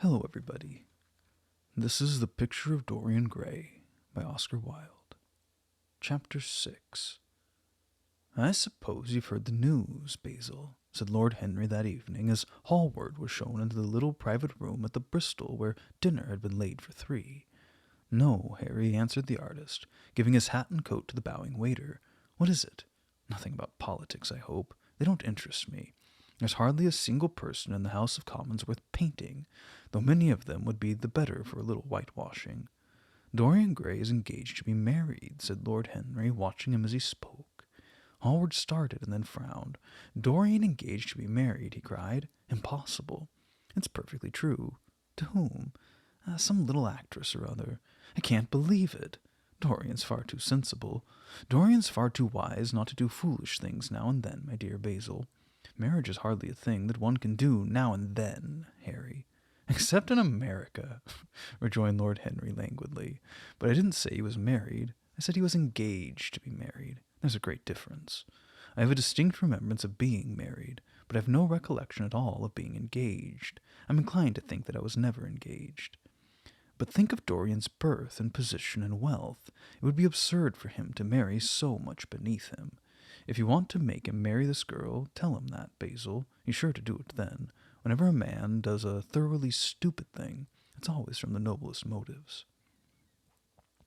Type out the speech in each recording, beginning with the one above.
Hello, everybody. This is The Picture of Dorian Gray by Oscar Wilde. Chapter 6. I suppose you've heard the news, Basil, said Lord Henry that evening as Hallward was shown into the little private room at the Bristol where dinner had been laid for 3. No, Harry, answered the artist, giving his hat and coat to the bowing waiter. What is it? Nothing about politics, I hope. They don't interest me. There's hardly a single person in the House of Commons worth painting, though many of them would be the better for a little whitewashing. Dorian Gray is engaged to be married, said Lord Henry, watching him as he spoke. Hallward started and then frowned. Dorian engaged to be married, he cried. Impossible. It's perfectly true. To whom? Some little actress or other. I can't believe it. Dorian's far too sensible. Dorian's far too wise not to do foolish things now and then, my dear Basil. Marriage is hardly a thing that one can do now and then, Harry. Except in America, rejoined Lord Henry languidly. But I didn't say he was married. I said he was engaged to be married. There's a great difference. I have a distinct remembrance of being married, but I have no recollection at all of being engaged. I'm inclined to think that I was never engaged. But think of Dorian's birth and position and wealth. It would be absurd for him to marry so much beneath him. If you want to make him marry this girl, tell him that, Basil. He's sure to do it then. Whenever a man does a thoroughly stupid thing, it's always from the noblest motives.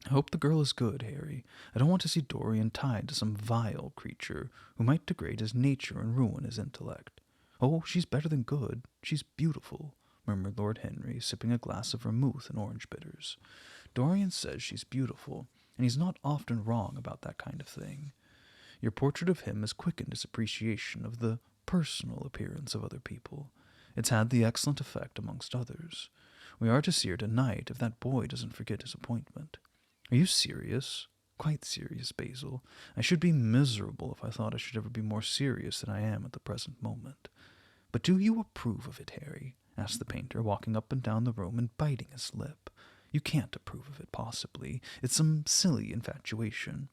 I hope the girl is good, Harry. I don't want to see Dorian tied to some vile creature who might degrade his nature and ruin his intellect. Oh, she's better than good. She's beautiful, murmured Lord Henry, sipping a glass of vermouth and orange bitters. Dorian says she's beautiful, and he's not often wrong about that kind of thing. Your portrait of him has quickened his appreciation of the personal appearance of other people. It's had the excellent effect amongst others. We are to see her tonight if that boy doesn't forget his appointment. Are you serious? Quite serious, Basil. I should be miserable if I thought I should ever be more serious than I am at the present moment. But do you approve of it, Harry? Asked the painter, walking up and down the room and biting his lip. You can't approve of it, possibly. It's some silly infatuation.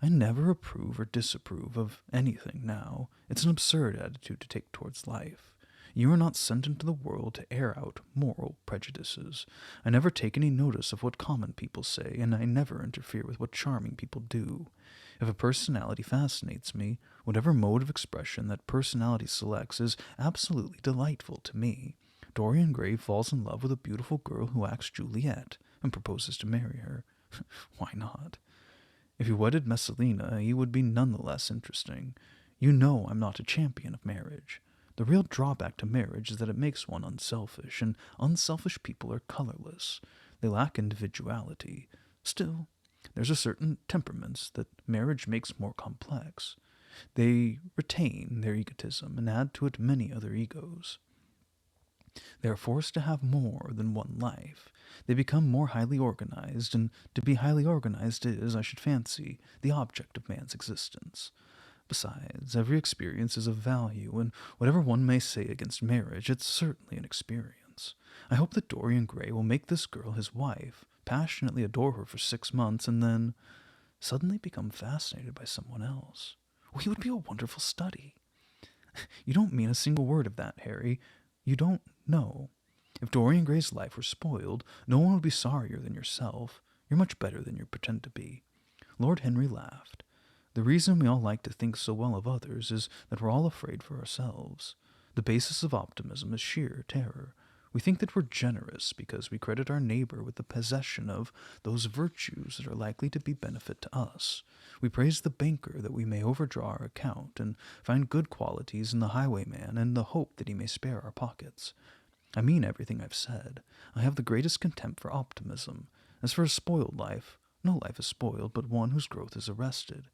I never approve or disapprove of anything now. It's an absurd attitude to take towards life. You are not sent into the world to air out moral prejudices. I never take any notice of what common people say, and I never interfere with what charming people do. If a personality fascinates me, whatever mode of expression that personality selects is absolutely delightful to me. Dorian Gray falls in love with a beautiful girl who acts Juliet, and proposes to marry her. Why not? If he wedded Messalina, he would be none the less interesting. You know I'm not a champion of marriage. The real drawback to marriage is that it makes one unselfish, and unselfish people are colorless. They lack individuality. Still, there's a certain temperaments that marriage makes more complex. They retain their egotism and add to it many other egos. They are forced to have more than one life. They become more highly organized, and to be highly organized is, I should fancy, the object of man's existence. Besides, every experience is of value, and whatever one may say against marriage, it's certainly an experience. I hope that Dorian Gray will make this girl his wife, passionately adore her for 6 months, and then suddenly become fascinated by someone else. Oh, he would be a wonderful study. You don't mean a single word of that, Harry. You don't know. If Dorian Gray's life were spoiled, no one would be sorrier than yourself. You're much better than you pretend to be. Lord Henry laughed. The reason we all like to think so well of others is that we're all afraid for ourselves. The basis of optimism is sheer terror. We think that we're generous because we credit our neighbor with the possession of those virtues that are likely to be benefit to us. We praise the banker that we may overdraw our account, and find good qualities in the highwayman in the hope that he may spare our pockets. I mean everything I've said. I have the greatest contempt for optimism. As for a spoiled life, no life is spoiled but one whose growth is arrested.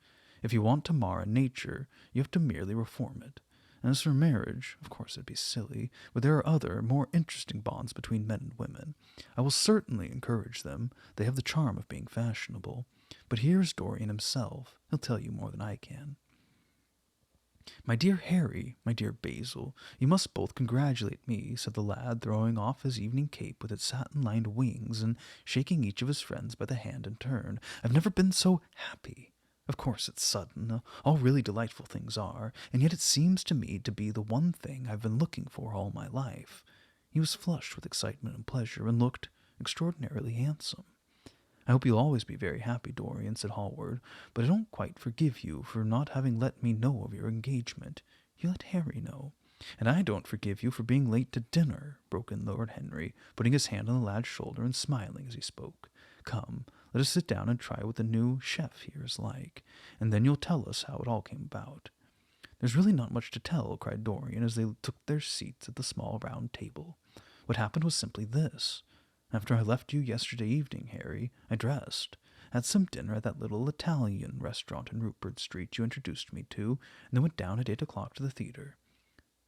If you want to mar a nature, you have to merely reform it. And as for marriage, of course it'd be silly, but there are other, more interesting bonds between men and women. I will certainly encourage them. They have the charm of being fashionable. But here's Dorian himself. He'll tell you more than I can. My dear Harry, my dear Basil, you must both congratulate me, said the lad, throwing off his evening cape with its satin-lined wings and shaking each of his friends by the hand in turn. I've never been so happy. Of course it's sudden, all really delightful things are, and yet it seems to me to be the one thing I've been looking for all my life. He was flushed with excitement and pleasure, and looked extraordinarily handsome. I hope you'll always be very happy, Dorian, said Hallward, but I don't quite forgive you for not having let me know of your engagement. You let Harry know. And I don't forgive you for being late to dinner, broke in Lord Henry, putting his hand on the lad's shoulder and smiling as he spoke. Come, let us sit down and try what the new chef here is like, and then you'll tell us how it all came about. There's really not much to tell, cried Dorian as they took their seats at the small round table. What happened was simply this. After I left you yesterday evening, Harry, I dressed, had some dinner at that little Italian restaurant in Rupert Street you introduced me to, and then went down at 8 o'clock to the theatre.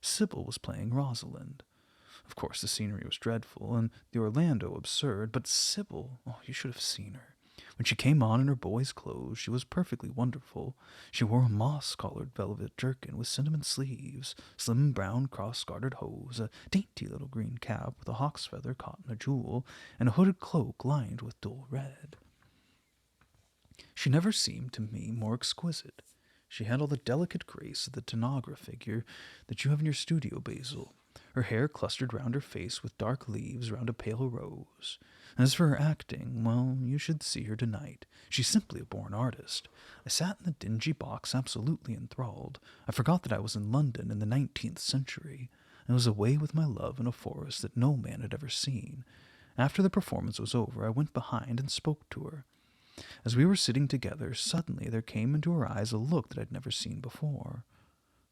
Sybil was playing Rosalind. Of course, the scenery was dreadful, and the Orlando absurd, but Sybil, oh, you should have seen her. When she came on in her boy's clothes, she was perfectly wonderful. She wore a moss-collared velvet jerkin with cinnamon sleeves, slim brown cross-gartered hose, a dainty little green cap with a hawk's feather caught in a jewel, and a hooded cloak lined with dull red. She never seemed to me more exquisite. She had all the delicate grace of the Tanagra figure that you have in your studio, Basil. Her hair clustered round her face with dark leaves round a pale rose. As for her acting, well, you should see her tonight. She's simply a born artist. I sat in the dingy box absolutely enthralled. I forgot that I was in London in the 19th century. I was away with my love in a forest that no man had ever seen. After the performance was over, I went behind and spoke to her. As we were sitting together, suddenly there came into her eyes a look that I'd never seen before.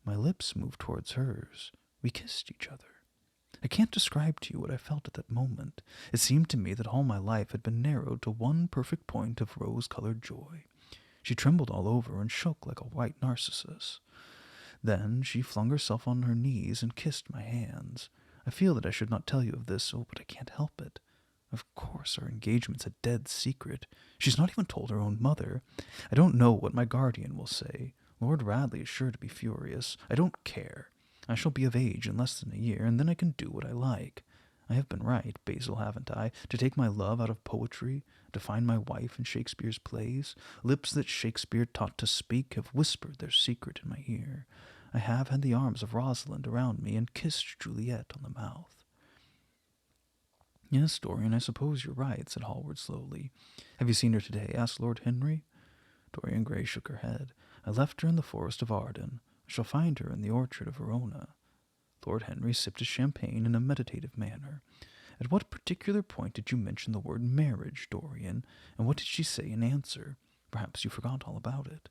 My lips moved towards hers. We kissed each other. I can't describe to you what I felt at that moment. It seemed to me that all my life had been narrowed to one perfect point of rose-colored joy. She trembled all over and shook like a white narcissus. Then she flung herself on her knees and kissed my hands. I feel that I should not tell you of this, but I can't help it. Of course, our engagement's a dead secret. She's not even told her own mother. I don't know what my guardian will say. Lord Radley is sure to be furious. I don't care. I shall be of age in less than a year, and then I can do what I like. I have been right, Basil, haven't I, to take my love out of poetry, to find my wife in Shakespeare's plays? Lips that Shakespeare taught to speak have whispered their secret in my ear. I have had the arms of Rosalind around me and kissed Juliet on the mouth. Yes, Dorian, I suppose you're right, said Hallward slowly. Have you seen her today? Asked Lord Henry. Dorian Gray shook her head. I left her in the forest of Arden. I shall find her in the orchard of Verona. Lord Henry sipped his champagne in a meditative manner. At what particular point did you mention the word marriage, Dorian, and what did she say in answer? Perhaps you forgot all about it.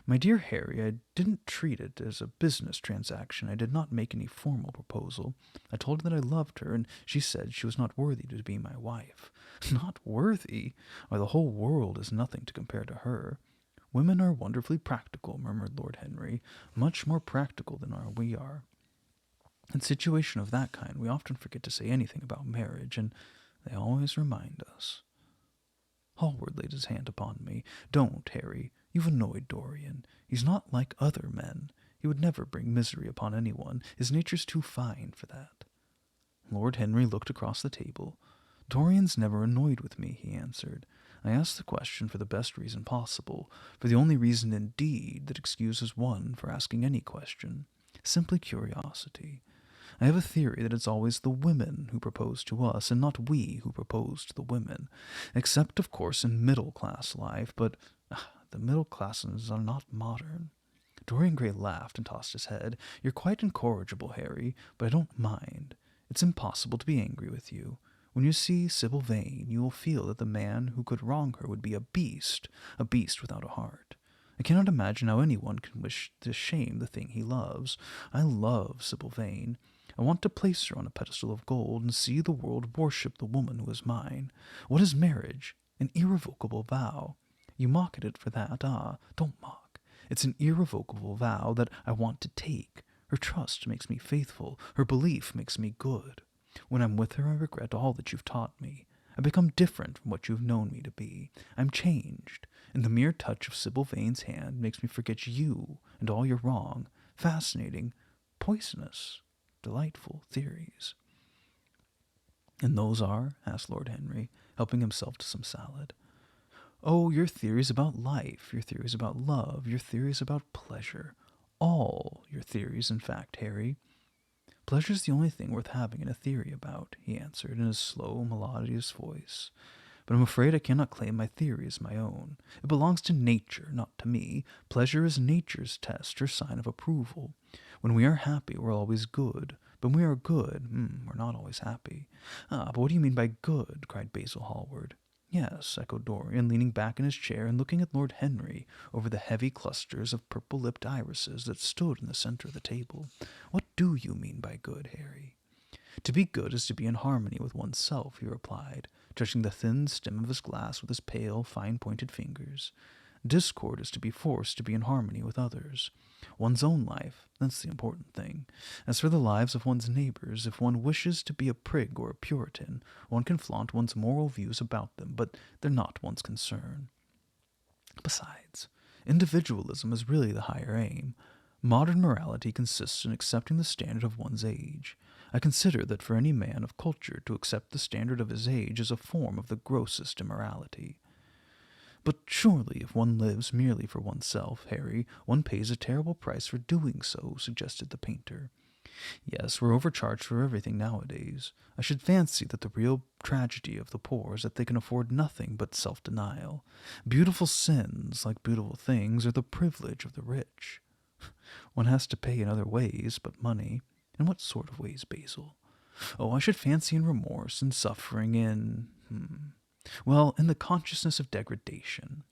My dear Harry, I didn't treat it as a business transaction. I did not make any formal proposal. I told her that I loved her, and she said she was not worthy to be my wife. Not worthy? Why, the whole world is nothing to compare to her. Women are wonderfully practical, murmured Lord Henry, much more practical than we are. In a situation of that kind, we often forget to say anything about marriage, and they always remind us. Hallward laid his hand upon me. Don't, Harry. You've annoyed Dorian. He's not like other men. He would never bring misery upon anyone. His nature's too fine for that. Lord Henry looked across the table. Dorian's never annoyed with me, he answered. I asked the question for the best reason possible, for the only reason indeed that excuses one for asking any question. Simply curiosity. I have a theory that it's always the women who propose to us, and not we who propose to the women, except, of course, in middle-class life, but the middle classes are not modern. Dorian Gray laughed and tossed his head. You're quite incorrigible, Harry, but I don't mind. It's impossible to be angry with you. When you see Sybil Vane, you will feel that the man who could wrong her would be a beast without a heart. I cannot imagine how anyone can wish to shame the thing he loves. I love Sybil Vane. I want to place her on a pedestal of gold and see the world worship the woman who is mine. What is marriage? An irrevocable vow. You mock at it for that. Ah, don't mock. It's an irrevocable vow that I want to take. Her trust makes me faithful. Her belief makes me good. When I'm with her, I regret all that you've taught me. I become different from what you've known me to be. I'm changed, and the mere touch of Sybil Vane's hand makes me forget you and all your wrong, fascinating, poisonous, delightful theories. And those are? Asked Lord Henry, helping himself to some salad. Oh, your theories about life, your theories about love, your theories about pleasure. All your theories, in fact, Harry. Pleasure's the only thing worth having a theory about, he answered in his slow, melodious voice. But I'm afraid I cannot claim my theory as my own. It belongs to nature, not to me. Pleasure is nature's test or sign of approval. When we are happy, we're always good. But when we are good, we're not always happy. Ah, but what do you mean by good? Cried Basil Hallward. Yes, echoed Dorian, leaning back in his chair and looking at Lord Henry over the heavy clusters of purple-lipped irises that stood in the center of the table. What do you mean by good, Harry? To be good is to be in harmony with oneself, he replied, touching the thin stem of his glass with his pale, fine-pointed fingers. Discord is to be forced to be in harmony with others. One's own life, that's the important thing. As for the lives of one's neighbors, if one wishes to be a prig or a Puritan, one can flaunt one's moral views about them, but they're not one's concern. Besides, individualism is really the higher aim. Modern morality consists in accepting the standard of one's age. I consider that for any man of culture to accept the standard of his age is a form of the grossest immorality. But surely if one lives merely for oneself, Harry, one pays a terrible price for doing so, suggested the painter. Yes, we're overcharged for everything nowadays. I should fancy that the real tragedy of the poor is that they can afford nothing but self-denial. Beautiful sins, like beautiful things, are the privilege of the rich. One has to pay in other ways but money. In what sort of ways, Basil? Oh, I should fancy in remorse, in suffering, well, in the consciousness of degradation.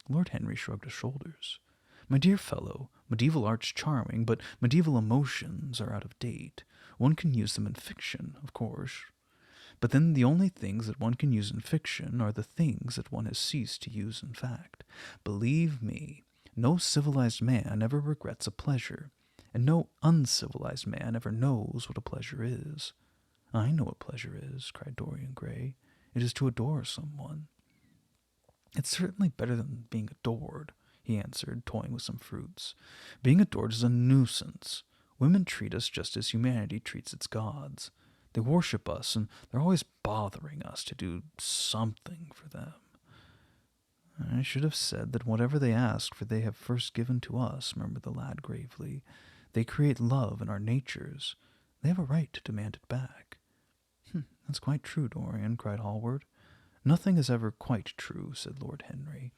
Lord Henry shrugged his shoulders. My dear fellow, medieval art's charming, but medieval emotions are out of date. One can use them in fiction, of course. But then the only things that one can use in fiction are the things that one has ceased to use in fact. Believe me, no civilized man ever regrets a pleasure, and no uncivilized man ever knows what a pleasure is. I know what pleasure is, cried Dorian Gray. It is to adore someone. It's certainly better than being adored, he answered, toying with some fruits. Being adored is a nuisance. Women treat us just as humanity treats its gods. They worship us, and they're always bothering us to do something for them. I should have said that whatever they ask for they have first given to us, murmured the lad gravely. They create love in our natures. They have a right to demand it back. That's quite true, Dorian, cried Hallward. Nothing is ever quite true, said Lord Henry.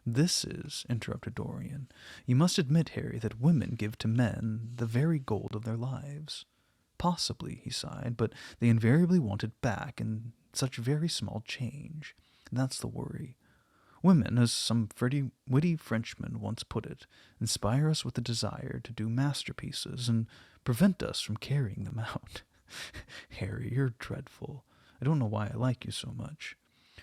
This is, interrupted Dorian. You must admit, Harry, that women give to men the very gold of their lives. Possibly, he sighed, but they invariably want it back in such very small change. That's the worry. Women, as some witty Frenchman once put it, inspire us with the desire to do masterpieces and prevent us from carrying them out. Harry, you're dreadful. I don't know why I like you so much.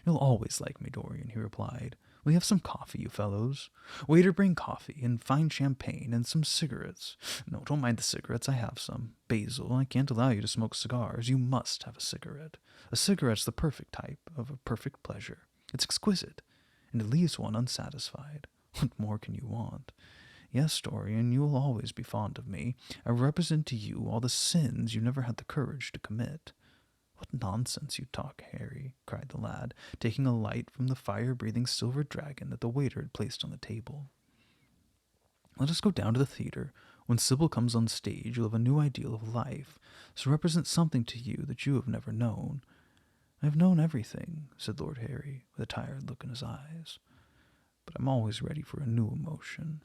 You'll always like me, Dorian, he replied. Will you have some coffee, you fellows? Waiter, bring coffee, and fine champagne, and some cigarettes. No, don't mind the cigarettes, I have some. Basil, I can't allow you to smoke cigars. You must have a cigarette. A cigarette's the perfect type of a perfect pleasure. It's exquisite, and it leaves one unsatisfied. What more can you want? Yes, Dorian, you will always be fond of me. I represent to you all the sins you never had the courage to commit. What nonsense you talk, Harry, cried the lad, taking a light from the fire-breathing silver dragon that the waiter had placed on the table. Let us go down to the theater. When Sybil comes on stage, you'll have a new ideal of life, so represent something to you that you have never known. I have known everything, said Lord Harry, with a tired look in his eyes. But I'm always ready for a new emotion.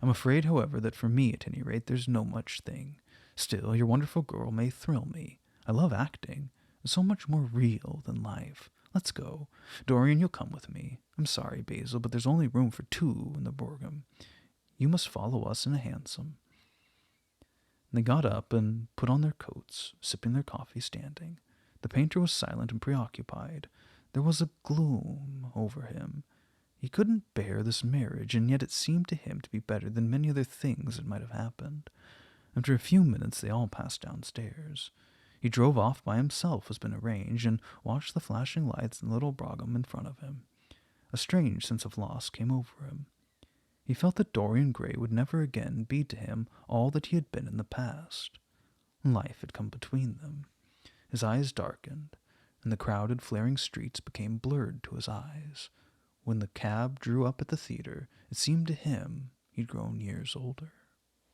I'm afraid, however, that for me, at any rate, there's no much thing. Still, your wonderful girl may thrill me. I love acting. It's so much more real than life. Let's go. Dorian, you'll come with me. I'm sorry, Basil, but there's only room for 2 in the brougham. You must follow us in a hansom. They got up and put on their coats, sipping their coffee standing. The painter was silent and preoccupied. There was a gloom over him. He couldn't bear this marriage, and yet it seemed to him to be better than many other things that might have happened. After a few minutes they all passed downstairs. He drove off by himself, as been arranged, and watched the flashing lights in the little brougham in front of him. A strange sense of loss came over him. He felt that Dorian Gray would never again be to him all that he had been in the past. Life had come between them. His eyes darkened, and the crowded, flaring streets became blurred to his eyes. When the cab drew up at the theater, it seemed to him he'd grown years older.